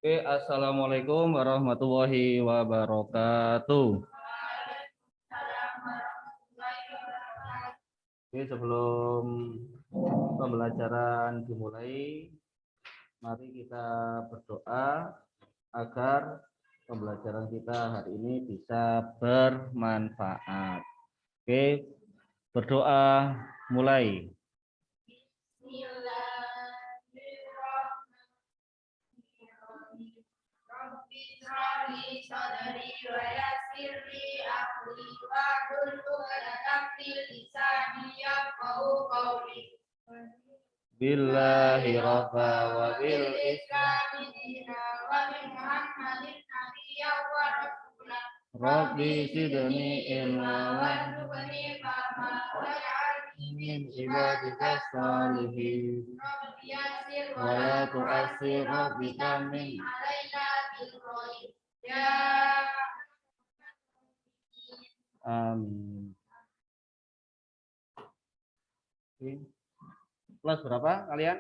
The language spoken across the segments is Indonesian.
Oke, assalamualaikum warahmatullahi wabarakatuh. Oke, sebelum pembelajaran dimulai, mari kita berdoa agar pembelajaran kita hari ini bisa bermanfaat. Oke, berdoa mulai. Billahi rabba wa bil islami Rabbi sidni ilma min ibadika salihin wa la tu'assir rabbika min amin. Kelas berapa kalian?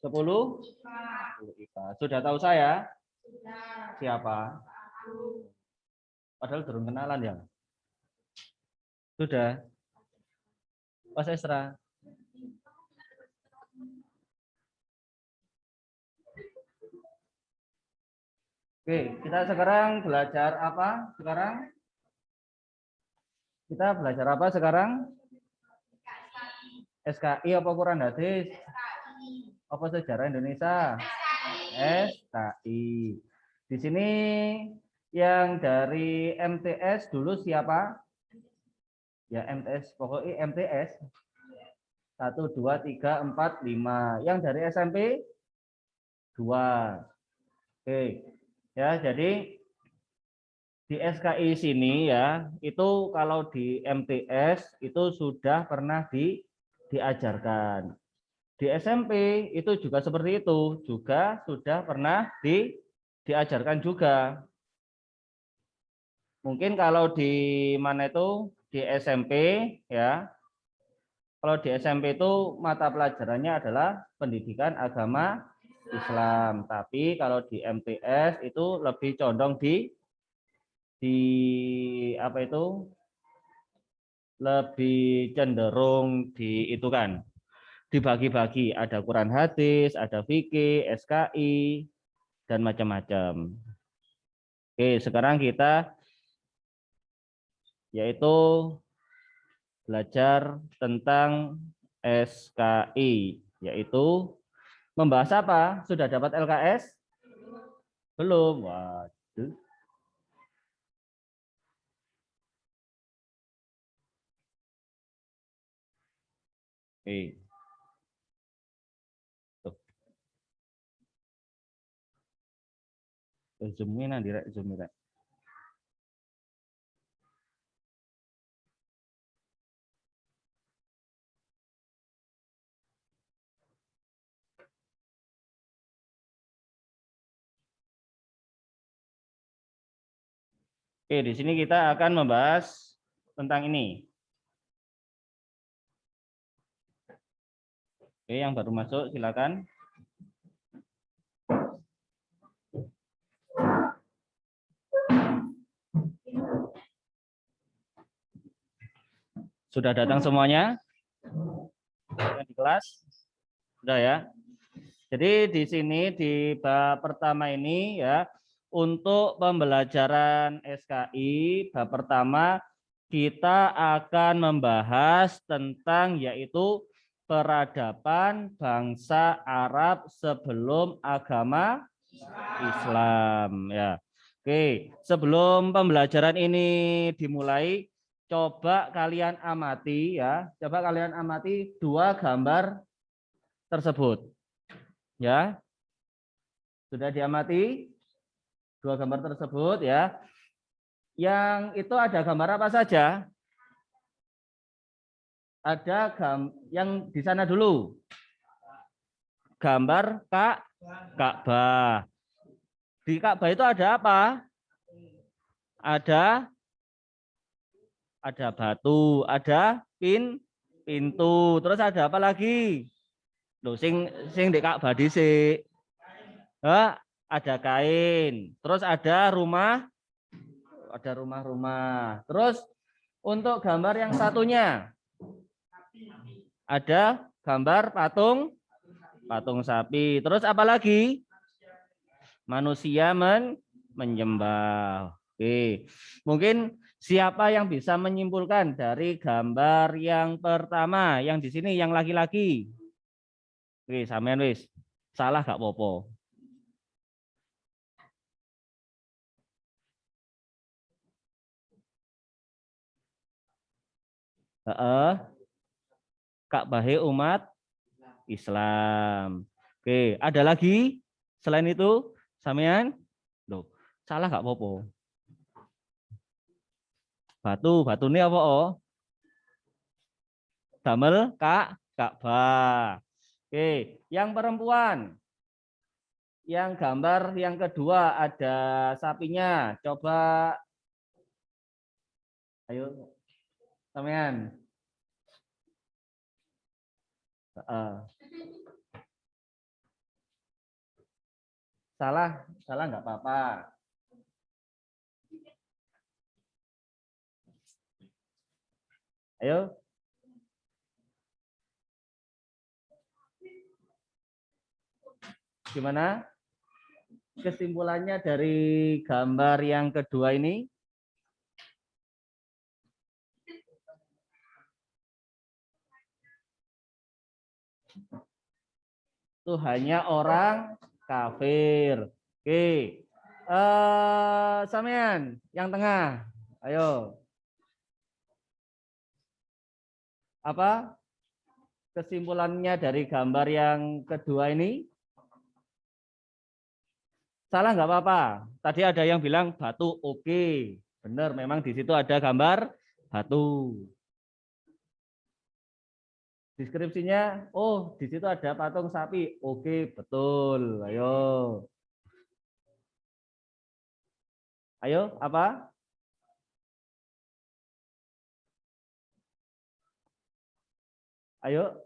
10? 10 IPA. Sudah tahu saya? Siapa? Padahal belum kenalan ya? Sudah? Mas Esra? Oke, kita sekarang belajar apa sekarang? Kita belajar apa sekarang? SKI apa Quran Hadis? Apa sejarah Indonesia? SKI. Di sini yang dari MTS dulu siapa? Ya MTS, pokoknya MTS. 1, 2, 3, 4, 5. Yang dari SMP? 2. Oke. Ya, jadi di SKI sini ya, itu kalau di MTS itu sudah pernah diajarkan. Di SMP itu juga seperti itu, juga sudah pernah diajarkan juga. Mungkin kalau di mana itu di SMP ya. Kalau di SMP itu mata pelajarannya adalah pendidikan agama Islam. Tapi kalau di MTS itu lebih condong di apa itu? Lebih cenderung di itu kan. Dibagi-bagi, ada Quran Hadis, ada fikih, SKI dan macam-macam. Oke, sekarang kita yaitu belajar tentang SKI, yaitu membahas apa? Sudah dapat LKS? Belum. Waduh. Oke. Zoom-in nanti, zoom-in. Oke, di sini kita akan membahas tentang ini. Oke, yang baru masuk silakan. Sudah datang semuanya? Di kelas? Sudah ya? Jadi di sini di bab pertama ini ya, untuk pembelajaran SKI bab pertama kita akan membahas tentang yaitu peradaban bangsa Arab sebelum agama Islam ya. Oke, sebelum pembelajaran ini dimulai, coba kalian amati ya, coba kalian amati dua gambar tersebut. Ya. Sudah diamati dua gambar tersebut ya. Yang itu ada gambar apa saja? Ada yang di sana dulu. Gambar Ka'bah. Di Ka'bah itu ada apa? Ada batu, ada pintu. Terus ada apa lagi? Loh, sing di Ka'bah dhisik. Ada kain, terus ada rumah-rumah. Terus untuk gambar yang satunya ada gambar patung sapi. Terus apa lagi? Manusia menyembah. Oke. Mungkin siapa yang bisa menyimpulkan dari gambar yang pertama, yang di sini yang laki-laki? Oke, sampean wis. Salah gak apa-apa. Heeh. Ka'bah umat Islam. Oke, ada lagi selain itu, sampean? Loh, salah gak apa-apa. Batu ini apa? Oh? Damel Ka'bah. Oke, yang perempuan. Yang gambar yang kedua ada sapinya. Coba ayo sampean. Salah nggak apa-apa. Ayo. Gimana kesimpulannya dari gambar yang kedua ini? Itu hanya orang kafir. Oke. Sampean yang tengah. Ayo. Apa kesimpulannya dari gambar yang kedua ini? Salah nggak apa-apa. Tadi ada yang bilang batu, oke. Benar, memang di situ ada gambar batu. Deskripsinya, oh di situ ada patung sapi, oke betul. Ayo apa? Ayo,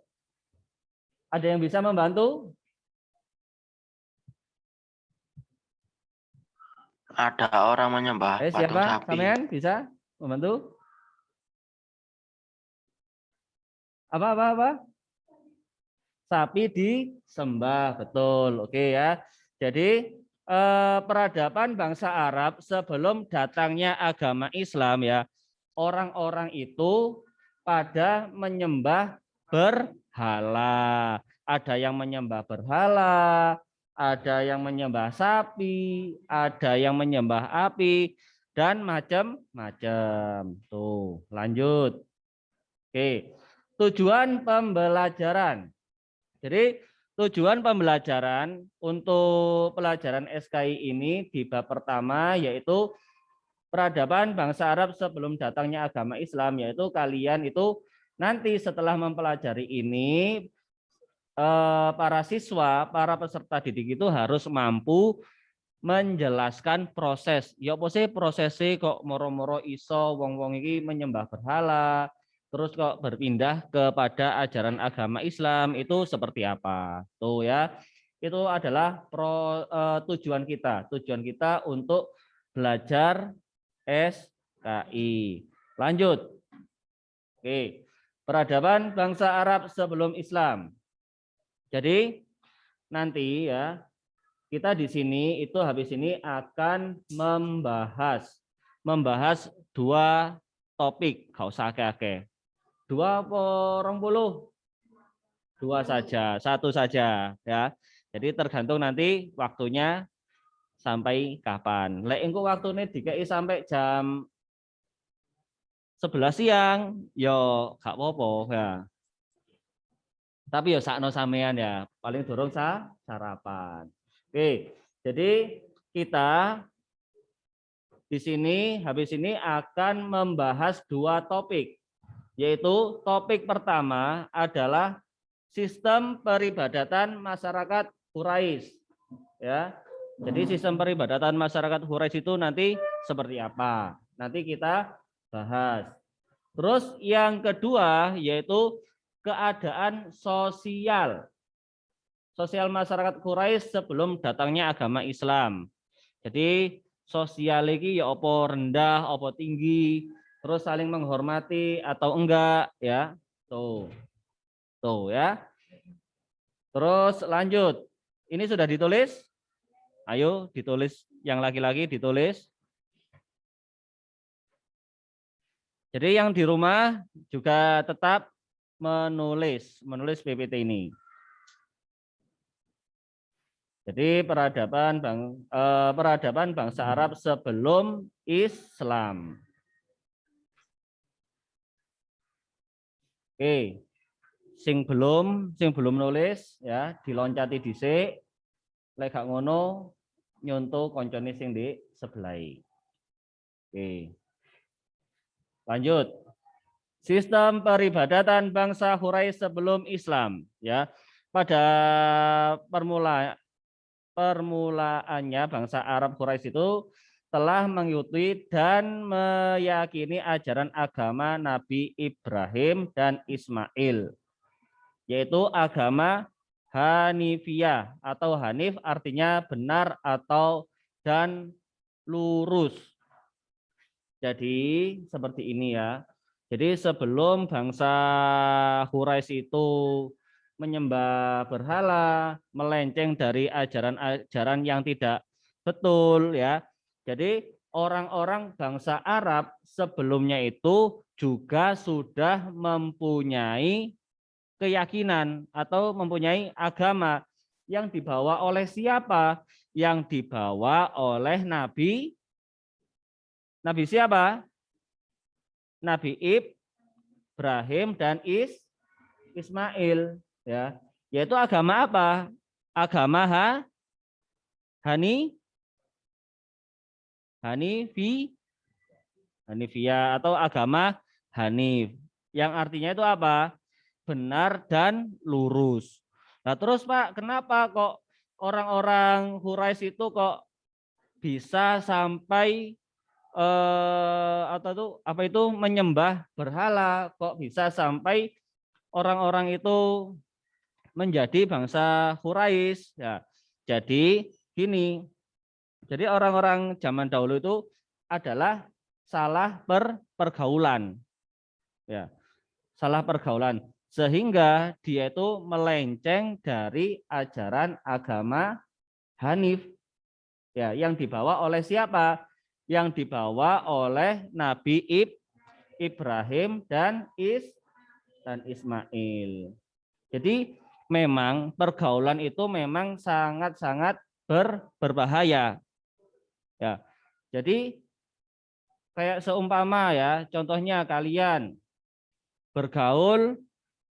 ada yang bisa membantu? Ada orang menyembah patung Siapa? sapi. Sampean bisa membantu? Apa? Sapi disembah, betul. Oke ya. Jadi peradaban bangsa Arab sebelum datangnya agama Islam ya, orang-orang itu pada menyembah berhala. Ada yang menyembah berhala, ada yang menyembah sapi, ada yang menyembah api, dan macam-macam. Tuh, lanjut. Oke, tujuan pembelajaran. Jadi tujuan pembelajaran untuk pelajaran SKI ini di bab pertama yaitu peradaban bangsa Arab sebelum datangnya agama Islam, yaitu kalian itu nanti setelah mempelajari ini para siswa, para peserta didik itu harus mampu menjelaskan proses. Ya apa sih prosesnya kok moro-moro iso wong-wong iki menyembah berhala, terus kok berpindah kepada ajaran agama Islam itu seperti apa? Tuh ya. Itu adalah tujuan kita. Tujuan kita untuk belajar SKI. Lanjut. Oke. Peradaban bangsa Arab sebelum Islam. Jadi nanti ya kita di sini itu habis ini akan membahas dua topik, gak usah akeh-akeh. 20 dua saja, satu saja ya. Jadi tergantung nanti waktunya sampai kapan. Lek engko waktune dikei sampai jam 11 siang, yo gak apa-apa ya. Tapi yo sakno sampean ya, paling durung sarapan. Oke, jadi kita di sini habis ini akan membahas dua topik, yaitu topik pertama adalah sistem peribadatan masyarakat Quraisy. Ya, jadi sistem peribadatan masyarakat Quraisy itu nanti seperti apa? Nanti kita bahas. Terus yang kedua yaitu keadaan sosial sosial masyarakat Quraisy sebelum datangnya agama Islam. Jadi sosial iki ya apa rendah, apa tinggi, terus saling menghormati atau enggak ya. Tuh. Tuh ya. Terus lanjut. Ini sudah ditulis? Ayo ditulis, yang laki-laki ditulis. Jadi yang di rumah juga tetap menulis PPT ini. Jadi peradaban bangsa Arab sebelum Islam. Oke. Sing belum nulis ya diloncati dhisik. Lek gak ngono nyonto koncone sing di sebelah. Oke. Lanjut. Sistem peribadatan bangsa Quraisy sebelum Islam ya. Pada permulaannya bangsa Arab Quraisy itu telah mengikuti dan meyakini ajaran agama Nabi Ibrahim dan Ismail, yaitu agama Hanifiyah atau Hanif artinya benar atau dan lurus. Jadi seperti ini ya. Jadi sebelum bangsa Quraisy itu menyembah berhala, melenceng dari ajaran-ajaran yang tidak betul ya. Jadi orang-orang bangsa Arab sebelumnya itu juga sudah mempunyai keyakinan atau mempunyai agama yang dibawa oleh siapa? Yang dibawa oleh Nabi siapa? Nabi Ibrahim dan Ismail ya. Yaitu agama apa? Agama Hanifiyah atau agama Hanif. Yang artinya itu apa? Benar dan lurus. Nah terus Pak, kenapa kok orang-orang Quraisy itu kok bisa sampai menyembah berhala, kok bisa sampai orang-orang itu menjadi bangsa Quraisy ya. Jadi gini. Jadi orang-orang zaman dahulu itu adalah salah pergaulan. Ya. Salah pergaulan sehingga dia itu melenceng dari ajaran agama Hanif. Ya, yang dibawa oleh siapa? Yang dibawa oleh Nabi Ibrahim dan Ismail. Jadi memang pergaulan itu memang sangat-sangat berbahaya. Ya. Jadi kayak seumpama ya, contohnya kalian bergaul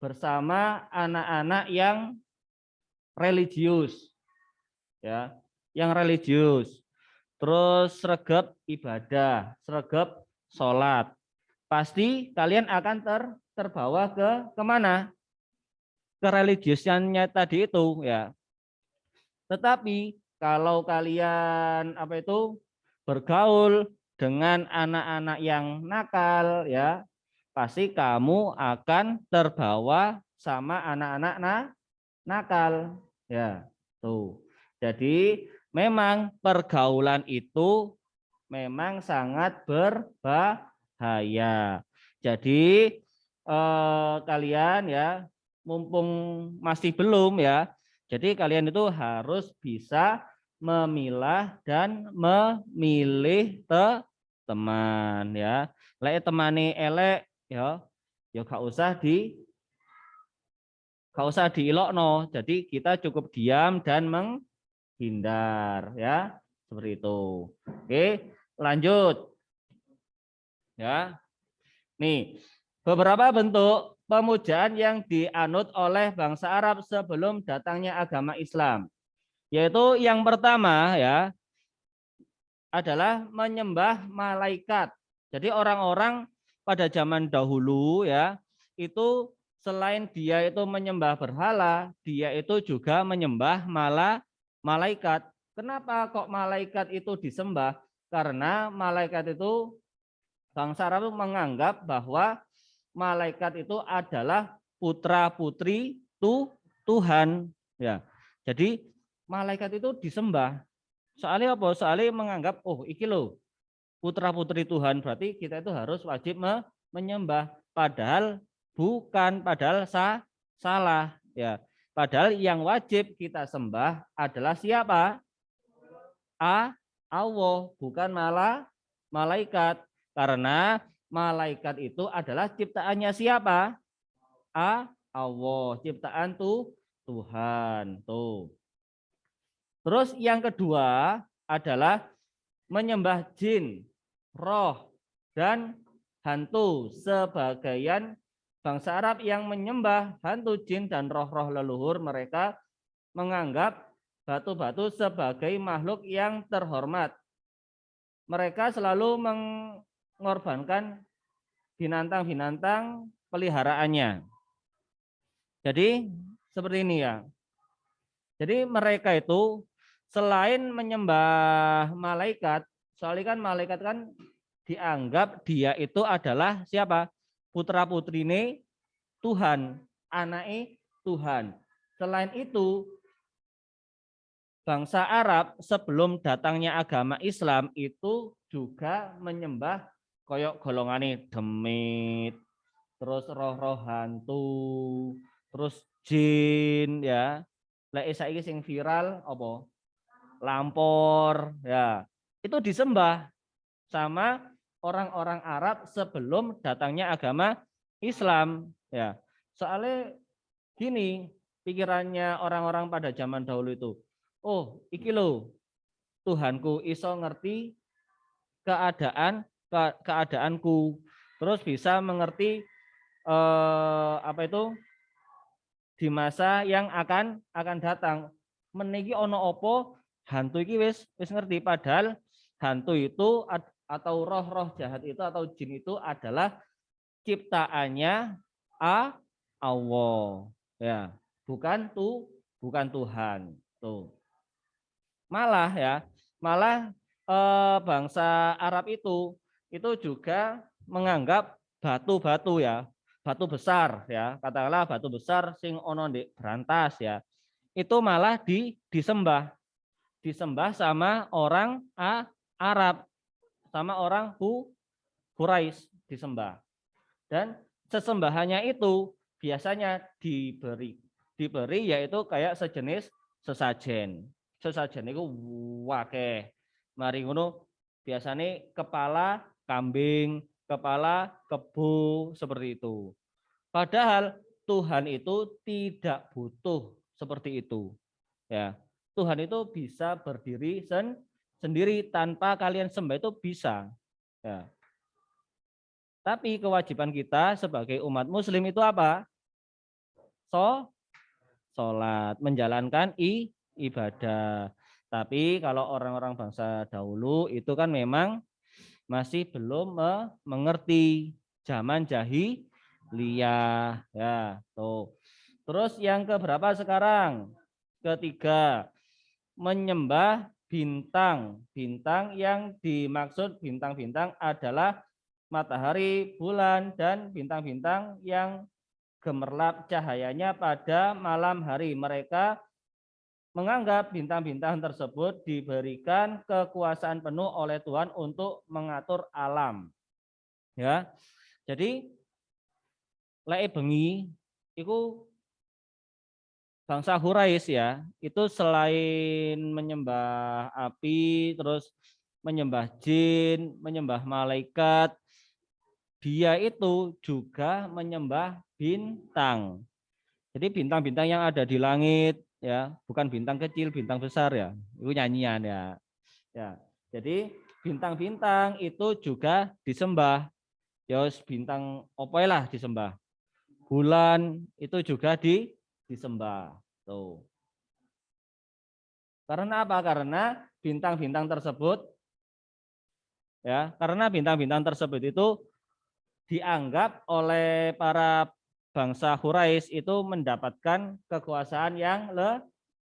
bersama anak-anak yang religius. Ya, yang religius. Terus sregep ibadah, sregep sholat. Pasti kalian akan terbawa kemana? Ke religiusannya tadi itu ya. Tetapi kalau kalian bergaul dengan anak-anak yang nakal ya, pasti kamu akan terbawa sama anak-anak nakal ya. Tuh. Jadi memang pergaulan itu memang sangat berbahaya. Jadi kalian ya mumpung masih belum ya. Jadi kalian itu harus bisa memilah dan memilih teman ya. Lek temani elek ya gak usah diilokno. Jadi kita cukup diam dan menghindar ya. Seperti itu. Oke, lanjut. Ya. Nih, beberapa bentuk pemujaan yang dianut oleh bangsa Arab sebelum datangnya agama Islam. Yaitu yang pertama ya adalah menyembah malaikat. Jadi orang-orang pada zaman dahulu ya itu selain dia itu menyembah berhala, dia itu juga menyembah malaikat. Kenapa kok malaikat itu disembah? Karena malaikat itu bangsa Arab menganggap bahwa malaikat itu adalah putra-putri Tuhan ya. Jadi malaikat itu disembah. Soalnya apa? Soalnya menganggap, oh iki loh putra-putri Tuhan, berarti kita itu harus wajib menyembah. Padahal bukan, padahal salah. Ya, padahal yang wajib kita sembah adalah siapa? Allah, bukan malaikat. Karena malaikat itu adalah ciptaannya siapa? Allah, ciptaan Tuhan. Tuh. Terus yang kedua adalah menyembah jin, roh, dan hantu. Sebagian bangsa Arab yang menyembah hantu, jin, dan roh-roh leluhur mereka menganggap batu-batu sebagai makhluk yang terhormat. Mereka selalu mengorbankan binatang-binatang peliharaannya. Jadi seperti ini ya. Jadi mereka itu selain menyembah malaikat, soalnya kan malaikat kan dianggap dia itu adalah siapa? Putra-putrine Tuhan, anake Tuhan. Selain itu, bangsa Arab sebelum datangnya agama Islam itu juga menyembah koyok golongane demit, terus roh-roh hantu, terus jin ya. Lek saiki sing viral apa? Lampor ya. Itu disembah sama orang-orang Arab sebelum datangnya agama Islam ya. Soalnya gini, pikirannya orang-orang pada zaman dahulu itu. Oh, iki lo Tuhanku iso ngerti keadaanku, terus bisa mengerti apa itu di masa yang akan datang. Meniki ono opo hantu iki wis ngerti, padahal hantu itu atau roh-roh jahat itu atau jin itu adalah ciptaannya Allah ya, bukan Tuhan tuh. Malah bangsa Arab itu juga menganggap batu-batu ya, batu besar ya, katakanlah batu besar sing ono di berantas ya, itu malah disembah sama orang Arab, sama orang Quraisy disembah. Dan sesembahannya itu biasanya diberi yaitu kayak sejenis sesajen itu wakeh. Mari ngono biasanya kepala kambing, kepala kebo seperti itu. Padahal Tuhan itu tidak butuh seperti itu. Ya, Tuhan itu bisa berdiri sendiri tanpa kalian sembah, itu bisa. Ya. Tapi kewajiban kita sebagai umat muslim itu apa? Sholat, menjalankan ibadah. Tapi kalau orang-orang bangsa dahulu itu kan memang masih belum mengerti, zaman jahiliyah ya, tuh. Terus yang keberapa sekarang? Ketiga, menyembah bintang. Bintang yang dimaksud bintang-bintang adalah matahari, bulan, dan bintang-bintang yang gemerlap cahayanya pada malam hari. Mereka menganggap bintang-bintang tersebut diberikan kekuasaan penuh oleh Tuhan untuk mengatur alam. Ya. Jadi lek bengi itu bangsa Quraisy ya, itu selain menyembah api, terus menyembah jin, menyembah malaikat, dia itu juga menyembah bintang. Jadi bintang-bintang yang ada di langit ya, bukan bintang kecil, bintang besar ya. Itu nyanyian ya. Ya. Jadi bintang-bintang itu juga disembah. Ya bintang opo lah disembah. Bulan itu juga disembah. Tuh. Karena apa? Karena bintang-bintang tersebut ya, karena bintang-bintang tersebut itu dianggap oleh para bangsa Quraisy itu mendapatkan kekuasaan yang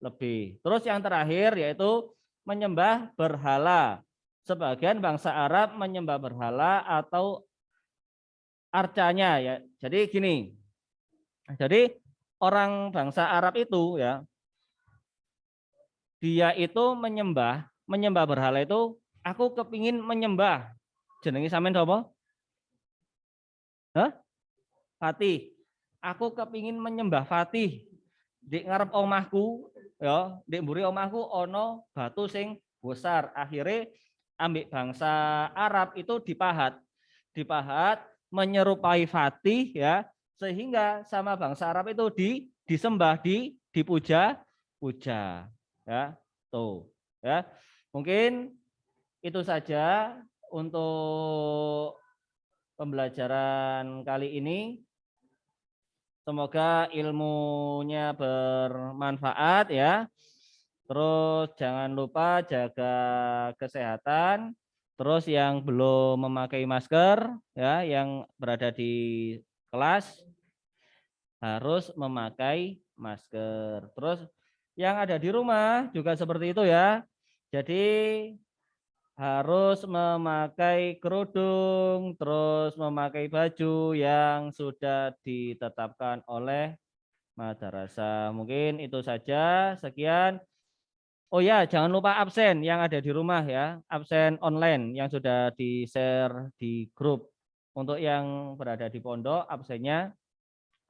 lebih. Terus yang terakhir yaitu menyembah berhala. Sebagian bangsa Arab menyembah berhala atau arcanya ya. Jadi gini. Jadi orang bangsa Arab itu ya, dia itu menyembah berhala itu, aku kepingin menyembah. Jenenge sampean sapa? Hah? Fatih. Aku kepingin menyembah Fatih. Di ngarep omahku, ya, di mburi omahku ono batu sing besar. Akhirnya ambek bangsa Arab itu dipahat menyerupai Fatih ya, sehingga sama bangsa Arab itu disembah, dipuja ya. Tuh, ya. Mungkin itu saja untuk pembelajaran kali ini. Semoga ilmunya bermanfaat ya. Terus jangan lupa jaga kesehatan. Terus yang belum memakai masker ya, yang berada di kelas harus memakai masker. Terus yang ada di rumah juga seperti itu ya. Jadi harus memakai kerudung, terus memakai baju yang sudah ditetapkan oleh madrasah. Mungkin itu saja. Sekian. Oh ya, jangan lupa absen yang ada di rumah ya, absen online yang sudah di-share di grup. Untuk yang berada di pondok, absennya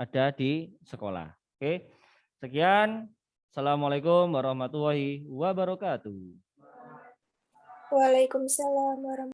ada di sekolah. Oke, sekian. Assalamualaikum warahmatullahi wabarakatuh. Waalaikumsalam warahmatullahi